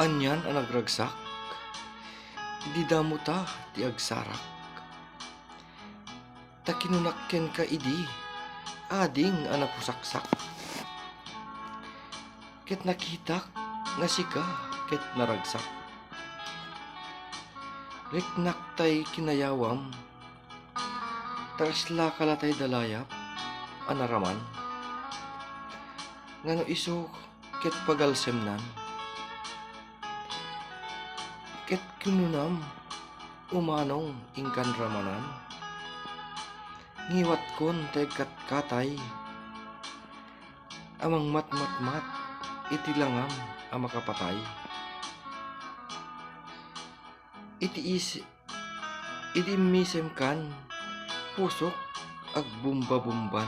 Anyan ang nagragsak, di damo ta ti agsarak. Ta kinunakken ka idi, ading ang napusaksak. Ket nakitak nga sika ket naragsak. Riknak tay kinayawam, tarasla kalatay dalayap, anaraman. Ngano iso ket pagalsemnan. Ket kinunam, umanong ingkan ramanan. Ngiwat kon tay katay, amang mat iti langam ang makapatay. Iti misem kan, pusok ag bumba-bumban.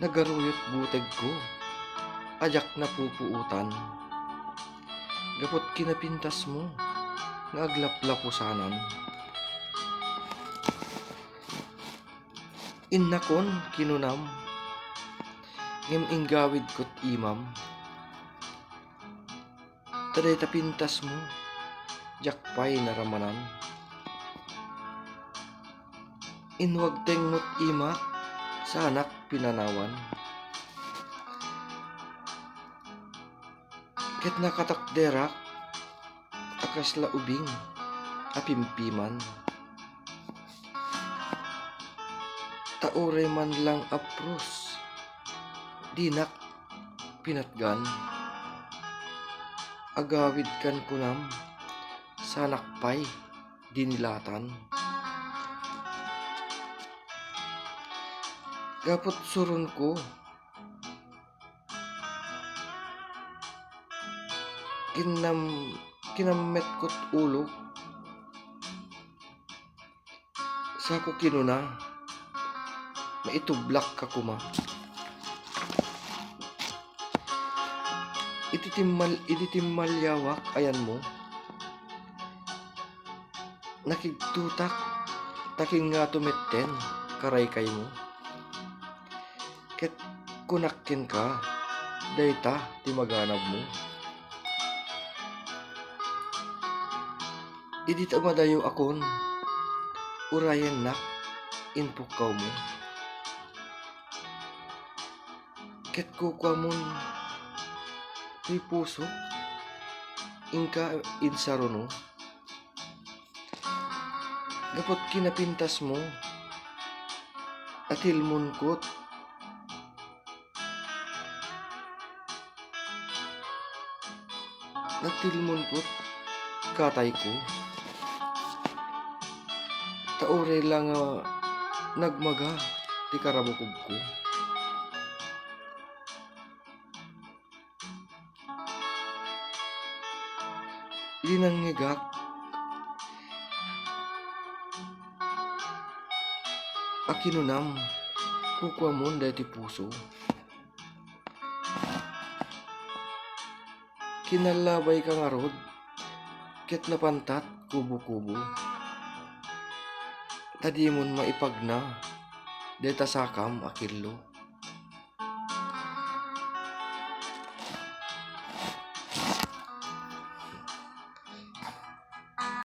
Nagaruyot buteg ko, ajak na pupuutan. Gapot kinapintas mo, nga aglaplapusanan. Innakon kinunam, ngem inggawid kot imam. Taday tapintas mo, jakpay naramanan. Inwagteng mo't imak, sa anak pinanawan. Ket nakatakderak, akas laubing, apimpiman. Taure man lang apros, dinak pinatgan. Agawid kan kunam, sanakpay dinilatan. Gapot surun ko, kinamet ko't ulo, sa ko kinuna, maitublak ka kuma. Ititimmal yawak ayan mo, nakigtutak, taking nga tumetten, karay kay mo. Ket kunakken ka, dayta ti maganab mo. Idi ta madayo akon, urayan nak, inpukaw mo. Ket kukwamon, ti puso, ingka insaruno. Gapot kinapintas mo, atilmon kot. Natilmon kot, katay ko. Taure lang nagmaga, ti karabukog ko. Linangigak, akinunam, kukwamon dati puso. Kinalabay ka nga rod, ket napantat kubo-kubo. Tadimon maipagna, deta sakam akillo.